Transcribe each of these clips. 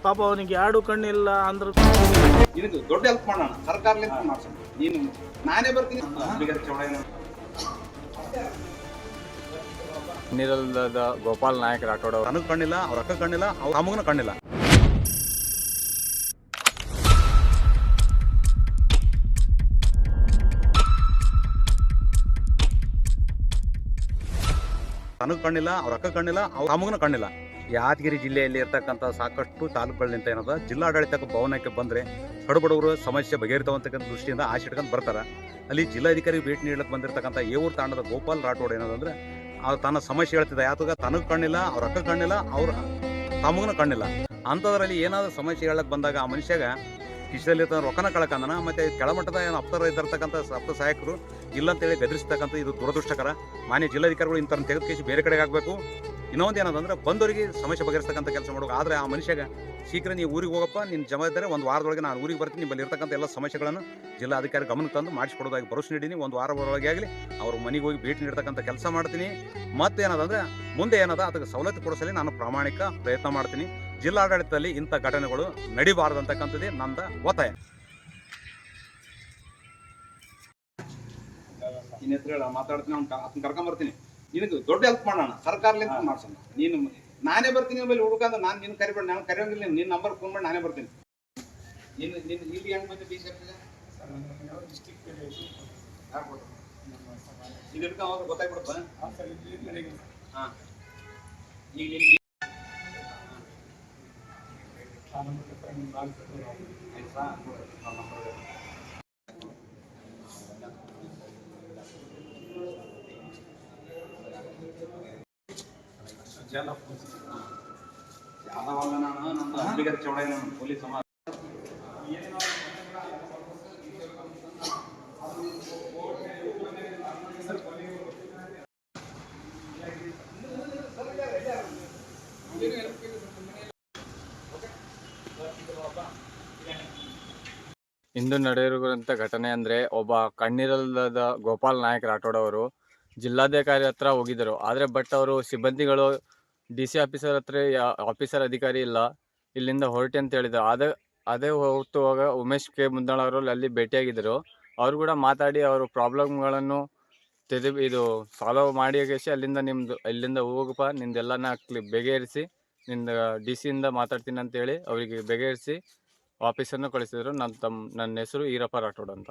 ಪಾಪ ಅವನಿಗೆ ಎರಡು ಕಣ್ಣಿಲ್ಲ ಅಂದ್ರೆ ಇದಕ್ಕೆ ದೊಡ್ಡ ಹೆಲ್ಪ್ ಮಾಡೋಣ ಸರ್ಕಾರದಿಂದ ಮಾಡ್ಸೋಣ. ನೀನು ನಾನೇ ಬರ್ತೀನಿ ನಿರಲ್ದ ಗೋಪಾಲ್ ನಾಯಕ್ ರಾಠೋಡ್ ಅವರು ನನಗೆ ಕಣ್ಣಿಲ್ಲ, ಅವ್ರ ಅಕ್ಕ ಕಣ್ಣಿಲ್ಲ, ಅವ್ರ ಅಮ್ಮಗನ ಕಣ್ಣಿಲ್ಲ. ನನಗೆ ಕಣ್ಣಿಲ್ಲ, ಅವ್ರ ಅಕ್ಕ ಕಣ್ಣಿಲ್ಲ, ಅವ್ರ ಅಮ್ಮಗನ ಕಣ್ಣಿಲ್ಲ. ಯಾದಗಿರಿ ಜಿಲ್ಲೆಯಲ್ಲಿ ಇರ್ತಕ್ಕಂಥ ಸಾಕಷ್ಟು ತಾಲೂಕುಗಳಿಂದ ಏನದ ಜಿಲ್ಲಾಡಳಿತಕ್ಕೆ ಭವನಕ್ಕೆ ಬಂದರೆ ಕಡುಬಡವರು ಸಮಸ್ಯೆ ಬಗೆಹರಿತವಂತಕ್ಕಂಥ ದೃಷ್ಟಿಯಿಂದ ಆಸೆ ಇಟ್ಕೊಂಡು ಬರ್ತಾರೆ. ಅಲ್ಲಿ ಜಿಲ್ಲಾಧಿಕಾರಿ ಭೇಟಿ ನೀಡಕ್ಕೆ ಬಂದಿರತಕ್ಕಂಥ ಏವೂರು ತಾಂಡದ ಗೋಪಾಲ್ ರಾಠೋಡ್ ಏನದಂದ್ರೆ ತನ್ನ ಸಮಸ್ಯೆ ಹೇಳ್ತಿದ್ದ ಯಾತಗ ತನಗೆ ಕಣ್ಣಿಲ್ಲ, ಅವ್ರ ಅಕ್ಕ ಕಣ್ಣಿಲ್ಲ, ಅವ್ರ ತಮ್ಮಗನ ಕಣ್ಣಿಲ್ಲ. ಅಂಥದ್ರಲ್ಲಿ ಏನಾದರೂ ಸಮಸ್ಯೆ ಹೇಳಕ್ಕೆ ಬಂದಾಗ ಆ ಮನುಷ್ಯಾಗ ಕಿಶದಲ್ಲಿ ರೊಕ್ಕನ ಕಳ್ಕಂದನ. ಮತ್ತು ಕೆಳಮಟ್ಟದ ಏನು ಅಪ್ತರ ಇದ್ದಿರ್ತಕ್ಕಂಥ ಸಪ್ತ ಸಹಾಯಕರು ಇಲ್ಲಂತೇಳಿ ಗದರಿಸ್ತಕ್ಕಂಥ ಇದು ದುರದೃಷ್ಟಕರ. ಮಾನ್ಯ ಜಿಲ್ಲಾಧಿಕಾರಿಗಳು ಇಂಥವ್ರನ್ನ ತೆಗೆದುಕೇಸಿ ಬೇರೆ ಕಡೆಗೆ ಆಗಬೇಕು. ಇನ್ನೊಂದು ಏನದಂದ್ರೆ ಬಂದವರಿಗೆ ಸಮಸ್ಯೆ ಬಗೆಹರಿಸ್ತಕ್ಕಂಥ ಕೆಲಸ ಮಾಡೋದು. ಆದರೆ ಆ ಮನುಷ್ಯಾಗ ಶೀಘ್ರ ನೀವು ಊರಿಗೆ ಹೋಗಪ್ಪ, ನಿನ್ನ ಜವಾಬ್ದಾರಿ ಒಂದು ವಾರದೊಳಗೆ ನಾನು ಊರಿಗೆ ಬರ್ತೀನಿ, ನಿಮ್ಮಲ್ಲಿ ಇರ್ತಕ್ಕಂಥ ಎಲ್ಲ ಸಮಸ್ಯೆಗಳನ್ನು ಜಿಲ್ಲಾಧಿಕಾರಿ ಗಮನಕ್ಕೆ ತಂದು ಮಾಡಿಸ್ಕೊಡೋದಾಗಿ ಭರವಸೆ ನೀಡೀನಿ. ಒಂದು ವಾರದೊಳಗೆ ಆಗಲಿ ಅವ್ರ ಮನೆಗೆ ಹೋಗಿ ಭೇಟಿ ನೀಡ್ತಕ್ಕಂಥ ಕೆಲಸ ಮಾಡ್ತೀನಿ. ಮತ್ತು ಏನದಂದ್ರೆ ಮುಂದೆ ಏನದ ಅದಕ್ಕೆ ಸವಲತ್ತು ಕೊಡಿಸಲಿ ನಾನು ಪ್ರಾಮಾಣಿಕ ಪ್ರಯತ್ನ ಮಾಡ್ತೀನಿ. ಜಿಲ್ಲಾಡಳಿತದಲ್ಲಿ ಇಂಥ ಘಟನೆಗಳು ನಡಿಬಾರ್ದಂತಕ್ಕಂಥದ್ದೇ ನಂದ ಒತ್ತಾಯ. ನಿನ್ನ ಹತ್ರ ಮಾತಾಡ್ತೀನಿ, ಅದನ್ನ ಕರ್ಕೊಂಬರ್ತೀನಿ. ನಿನಗೆ ದೊಡ್ಡ ಹೆಲ್ಪ್ ಮಾಡೋಣ ಸರ್ಕಾರದಿಂದ ಮಾಡ್ಸೋಣ. ನೀನು ನಾನೇ ಬರ್ತೀನಿ ಮೇಲೆ ಹುಡುಕಂದ್ರೆ ನಾನು ನಿನ್ನ ಕರಿಬೇಡ, ನಾನು ಕರೆಯೋಂಗಿಲ್ಲ. ನಿನ್ನ ನಂಬರ್ ಫೋನ್ ಮಾಡಿ ನಾನೇ ಬರ್ತೀನಿ. ನಿನ್ನ ಇಲ್ಲಿ ಹೆಂಗೆ ಬಂದು ಡಿ ಸಿ ಇದಕ್ಕೆ ಅವಾಗ ಗೊತ್ತಾಗ್ಬಿಡಪ್ಪ. ಹಾಂ, ಈಗ ನಿನಗೆ ಯಾವಾಗ ನಾನು ನಮ್ಮ ಅಂಬಿಗರ ಚೌಡ ನಾನು ಪೊಲೀಸ್ ಸಮಾಜ ಇಂದು ನಡೆದಿರುವಂಥ ಘಟನೆ ಅಂದರೆ ಒಬ್ಬ ಕಣ್ಣಿರಲ್ದ ಗೋಪಾಲ್ ನಾಯಕ್ ರಾಠೋಡ್ ಅವರು ಜಿಲ್ಲಾಧಿಕಾರಿ ಹತ್ರ ಹೋಗಿದ್ದರು. ಆದರೆ ಬಟ್ ಅವರು ಸಿಬ್ಬಂದಿಗಳು DC ಆಫೀಸರ್ ಹತ್ರ ಆಫೀಸರ್ ಅಧಿಕಾರಿ ಇಲ್ಲ, ಇಲ್ಲಿಂದ ಹೊರಟೆ ಅಂತ ಹೇಳಿದರು. ಅದೇ ಹೊರಟುವಾಗ ಉಮೇಶ್ ಕೆ ಮುದ್ದಾಳ್ ಅವರು ಅಲ್ಲಿ ಭೇಟಿಯಾಗಿದ್ದರು. ಅವರು ಕೂಡ ಮಾತಾಡಿ ಅವರು ಪ್ರಾಬ್ಲಮ್ಗಳನ್ನು ಇದು ಸಾಲ್ವ್ ಮಾಡಿ ಅಲ್ಲಿಂದ ಇಲ್ಲಿಂದ ಹೋಗಪ್ಪ, ನಿಂದೆಲ್ಲನ ಬಗೆಹರಿಸಿ ನಿಂದ DC ಇಂದ ಮಾತಾಡ್ತೀನಿ ಅಂತೇಳಿ ಅವರಿಗೆ ಬಗೆಹರಿಸಿ ಆಫೀಸನ್ನು ಕಳಿಸಿದ್ರು. ನನ್ನ ಹೆಸರು ಈರಪ್ಪ ರಾಠೋಡ್ ಅಂತ.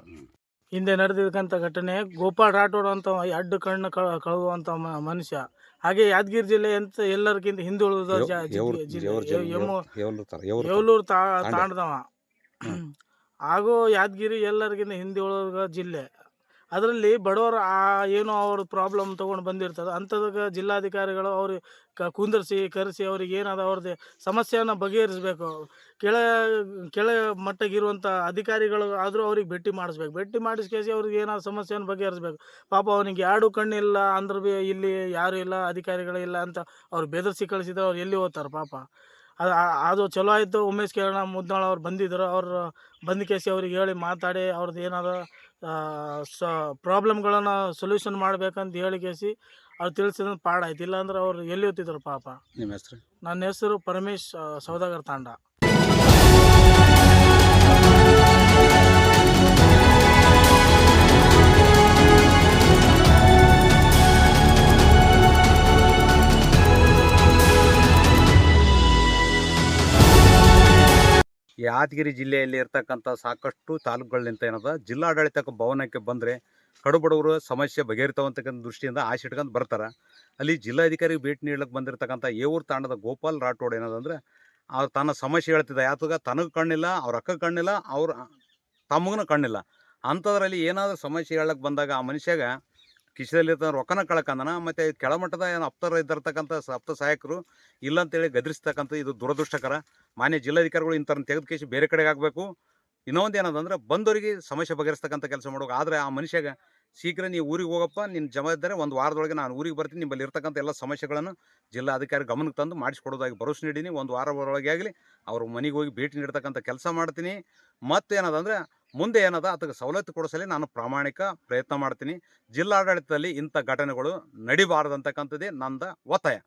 ಹಿಂದೆ ನಡೆದಿರ್ತಕ್ಕಂಥ ಘಟನೆ ಗೋಪಾಲ್ ರಾಠೋಡ್ ಅಂತ ಎರಡು ಕಣ್ಣು ಕಳುವಂಥ ಮನುಷ್ಯ. ಹಾಗೆ ಯಾದಗಿರಿ ಜಿಲ್ಲೆ ಅಂತ ಎಲ್ಲರಿಗಿಂತ ಹಿಂದುಳಿದ ಏವೂರು ತಾಂಡದವ. ಹಾಗೂ ಯಾದಗಿರಿ ಎಲ್ಲರಿಗಿಂತ ಹಿಂದುಳಿದ ಜಿಲ್ಲೆ. ಅದರಲ್ಲಿ ಬಡವರು ಏನೋ ಅವ್ರ ಪ್ರಾಬ್ಲಮ್ ತೊಗೊಂಡು ಬಂದಿರ್ತದೆ. ಅಂಥದಕ್ಕೆ ಜಿಲ್ಲಾಧಿಕಾರಿಗಳು ಅವ್ರಿಗೆ ಕುಂದರ್ಸಿ ಕರೆಸಿ ಅವ್ರಿಗೆ ಏನಾದ ಅವ್ರದ್ದು ಸಮಸ್ಯೆಯನ್ನು ಬಗೆಹರಿಸ್ಬೇಕು. ಕೆಳ ಮಟ್ಟಗಿರುವಂಥ ಅಧಿಕಾರಿಗಳು ಆದರೂ ಅವ್ರಿಗೆ ಭೇಟಿ ಮಾಡಿಸ್ಬೇಕು. ಭೇಟಿ ಮಾಡಿಸ್ಕೇಸಿ ಅವ್ರಿಗೆ ಏನಾದ್ರು ಸಮಸ್ಯೆಯನ್ನು ಬಗೆಹರಿಸ್ಬೇಕು. ಪಾಪ ಅವನಿಗೆ ಎರಡು ಕಣ್ಣಿಲ್ಲ ಅಂದ್ರೆ ಭೀ ಇಲ್ಲಿ ಯಾರೂ ಇಲ್ಲ, ಅಧಿಕಾರಿಗಳು ಇಲ್ಲ ಅಂತ ಅವ್ರು ಬೆದರಿಸಿ ಕಳಿಸಿದ್ರೆ ಅವ್ರು ಎಲ್ಲಿ ಹೋಗ್ತಾರೆ ಪಾಪ. ಅದು ಚಲೋ ಆಯಿತು. ಉಮೇಶ್ ಕೆ ಮುದ್ದಾಳ್ ಅವ್ರು ಬಂದಿದ್ದರು. ಅವ್ರು ಬಂದ ಕೇಸಿ ಅವ್ರಿಗೆ ಹೇಳಿ ಮಾತಾಡಿ ಅವ್ರದ್ದು ಏನಾದ್ರು ಪ್ರಾಬ್ಲಮ್ಗಳನ್ನು ಸೊಲ್ಯೂಷನ್ ಮಾಡ್ಬೇಕಂತ ಹೇಳಿ ಕೇಸಿ ಅವ್ರು ತಿಳಿಸಿದ್ರೆ ಪಾಡಾಯ್ತು. ಇಲ್ಲಾಂದ್ರೆ ಅವ್ರು ಎಲ್ಲಿ ಹೋಗ್ತಿದ್ರು ಪಾಪ. ನಿಮ್ಮ ಹೆಸರು? ನನ್ನ ಹೆಸರು ಪರಮೇಶ್, ಸೌದಾಗರ್ ತಾಂಡ. ಯಾದಗಿರಿ ಜಿಲ್ಲೆಯಲ್ಲಿ ಇರ್ತಕ್ಕಂಥ ಸಾಕಷ್ಟು ತಾಲೂಕುಗಳಿಂದ ಏನದ ಜಿಲ್ಲಾಡಳಿತಕ್ಕೆ ಭವನಕ್ಕೆ ಬಂದರೆ ಕಡುಬಡವರು ಸಮಸ್ಯೆ ಬಗೆಹರಿತವಂತಕ್ಕಂಥ ದೃಷ್ಟಿಯಿಂದ ಆಸೆ ಇಟ್ಕೊಂಡು ಬರ್ತಾರೆ. ಅಲ್ಲಿ ಜಿಲ್ಲಾಧಿಕಾರಿ ಭೇಟಿ ನೀಡಕ್ಕೆ ಬಂದಿರತಕ್ಕಂಥ ಏವೂರು ತಾಂಡದ ಗೋಪಾಲ್ ರಾಠೋಡ್ ಏನದಂದ್ರೆ ತನ್ನ ಸಮಸ್ಯೆ ಹೇಳ್ತಿದ್ದ ಯಾತಗ ತನಗೆ ಕಣ್ಣಿಲ್ಲ, ಅವ್ರ ಅಕ್ಕ ಕಣ್ಣಿಲ್ಲ, ಅವ್ರ ತಮ್ಮಗನ ಕಣ್ಣಿಲ್ಲ. ಅಂಥದ್ರಲ್ಲಿ ಏನಾದರೂ ಸಮಸ್ಯೆ ಹೇಳಕ್ಕೆ ಬಂದಾಗ ಆ ಮನುಷ್ಯಾಗ ಕಿಶದಲ್ಲಿ ರೊಕ್ಕನ ಕಳ್ಕಂದನ. ಮತ್ತು ಕೆಳಮಟ್ಟದ ಏನು ಅಪ್ತರ ಇದ್ದಿರ್ತಕ್ಕಂಥ ಸಪ್ತ ಸಹಾಯಕರು ಇಲ್ಲಂತೇಳಿ ಗದರಿಸ್ತಕ್ಕಂಥ ಇದು ದುರದೃಷ್ಟಕರ. ಮಾನ್ಯ ಜಿಲ್ಲಾಧಿಕಾರಿಗಳು ಇಂಥವ್ರನ್ನ ತೆಗೆದುಕೇಸಿ ಬೇರೆ ಕಡೆಗೆ ಆಗಬೇಕು. ಇನ್ನೊಂದು ಏನದಂದ್ರೆ ಬಂದವರಿಗೆ ಸಮಸ್ಯೆ ಬಗೆಹರಿಸ್ತಕ್ಕಂಥ ಕೆಲಸ ಮಾಡೋದು. ಆದರೆ ಆ ಮನುಷ್ಯಾಗ ಶೀಘ್ರ ನೀವು ಊರಿಗೆ ಹೋಗಪ್ಪ, ನಿನ್ನ ಜವಾಬ್ದಾರಿ ಒಂದು ವಾರದೊಳಗೆ ನಾನು ಊರಿಗೆ ಬರ್ತೀನಿ, ನಿಮ್ಮಲ್ಲಿ ಇರ್ತಕ್ಕಂಥ ಎಲ್ಲ ಸಮಸ್ಯೆಗಳನ್ನು ಜಿಲ್ಲಾಧಿಕಾರಿ ಗಮನಕ್ಕೆ ತಂದು ಮಾಡಿಸ್ಕೊಡೋದಾಗಿ ಭರವಸೆ ನೀಡೀನಿ. ಒಂದು ವಾರದೊಳಗೆ ಆಗಲಿ ಅವ್ರ ಮನೆಗೆ ಹೋಗಿ ಭೇಟಿ ನೀಡ್ತಕ್ಕಂಥ ಕೆಲಸ ಮಾಡ್ತೀನಿ. ಮತ್ತು ಏನದಂದ್ರೆ ಮುಂದೆ ಏನದ ಅದಕ್ಕೆ ಸವಲತ್ತು ಕೊಡಿಸಲಿ ನಾನು ಪ್ರಾಮಾಣಿಕ ಪ್ರಯತ್ನ ಮಾಡ್ತೀನಿ. ಜಿಲ್ಲಾಡಳಿತದಲ್ಲಿ ಇಂಥ ಘಟನೆಗಳು ನಡಿಬಾರ್ದಂತಕ್ಕಂಥದ್ದೇ ನಂದ ಒತ್ತಾಯ.